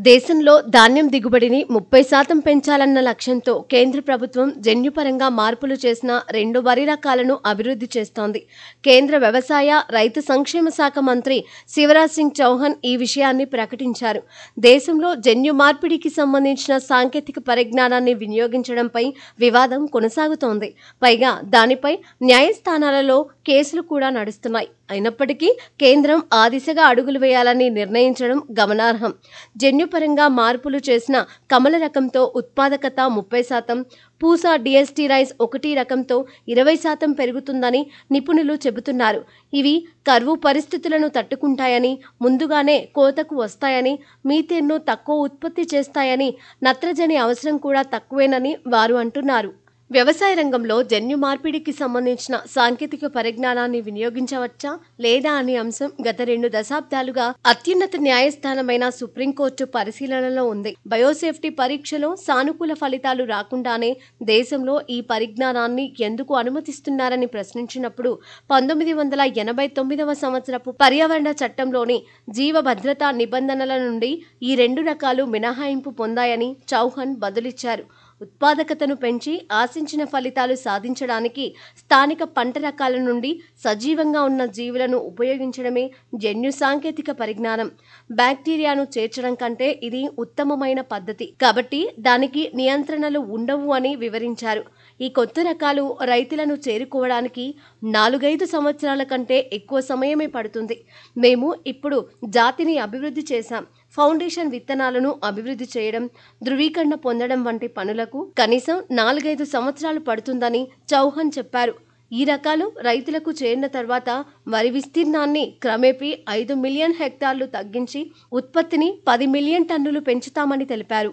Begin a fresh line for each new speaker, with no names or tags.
దేశంలో ధాన్యం దిగుబడిని 30% పెంచాలన్న లక్ష్యంతో కేంద్ర ప్రభుత్వం జన్యుపరంగా మార్పులు చేసిన 2 వరి రకాలను అభివృద్ధి చేస్తోంది. కేంద్ర వ్యవసాయ, రైతు సంక్షేమ శాఖ మంత్రి శివరాజ్ సింగ్ చౌహాన్ ఈ విషయాన్ని ప్రకటించారు. దేశంలో జన్యు మార్పిడికి సంబంధించిన సాంకేతిక పరిజ్ఞానాన్ని వినియోగించడంపై వివాదం కొనసాగుతోంది. పైగా దానిపై న్యాయస్థానాలలో కేసులు కూడా నడుస్తున్నాయి. అయినప్పటికీ కేంద్రం ఆ దిశగా అడుగులు వేయాలని నిర్ణయించడం గమనార్హం. జన్యుపరంగా మార్పులు చేసిన కమల రకంతో ఉత్పాదకత 30%, పూసా డిఎస్టీ రైస్ 1 రకంతో 20% పెరుగుతుందని నిపుణులు చెబుతున్నారు. ఇవి కరువు పరిస్థితులను తట్టుకుంటాయని, ముందుగానే కోతకు వస్తాయని, మీథేన్ను తక్కువ ఉత్పత్తి చేస్తాయని, నత్రజని అవసరం కూడా తక్కువేనని వారు అంటున్నారు. వ్యవసాయ రంగంలో జన్యు మార్పిడికి సంబంధించిన సాంకేతిక పరిజ్ఞానాన్ని వినియోగించవచ్చా లేదా అనే అంశం గత 2 దశాబ్దాలుగా అత్యున్నత న్యాయస్థానమైన సుప్రీంకోర్టు పరిశీలనలో ఉంది. బయోసేఫ్టీ పరీక్షలో సానుకూల ఫలితాలు రాకుండానే దేశంలో ఈ పరిజ్ఞానాన్ని ఎందుకు అనుమతిస్తున్నారని ప్రశ్నించినప్పుడు 1989వ సంవత్సరపు పర్యావరణ చట్టంలోని జీవ భద్రతా నిబంధనల నుండి ఈ 2 రకాలు మినహాయింపు పొందాయని చౌహాన్ బదులిచ్చారు. ఉత్పాదకతను పెంచి ఆశించిన ఫలితాలు సాధించడానికి స్థానిక పంట రకాల నుండి సజీవంగా ఉన్న జీవులను ఉపయోగించడమే జన్యు సాంకేతిక పరిజ్ఞానం. బ్యాక్టీరియాను చేర్చడం కంటే ఇది ఉత్తమమైన పద్ధతి కాబట్టి దానికి నియంత్రణలు ఉండవు అని వివరించారు. ఈ కొత్త రకాలు రైతులను చేరుకోవడానికి 4-5 సంవత్సరాల కంటే ఎక్కువ సమయమే పడుతుంది. మేము ఇప్పుడు జాతిని అభివృద్ధి చేశాం. ఫౌండేషన్ విత్తనాలను అభివృద్ధి చేయడం, ధృవీకరణ పొందడం వంటి పనులకు కనీసం 4-5 సంవత్సరాలు పడుతుందని చౌహాన్ చెప్పారు. ఈ రకాలు రైతులకు చేరిన తర్వాత వరి విస్తీర్ణాన్ని క్రమేపీ 5 మిలియన్ హెక్టార్లు తగ్గించి ఉత్పత్తిని 10 మిలియన్ టన్నులు పెంచుతామని తెలిపారు.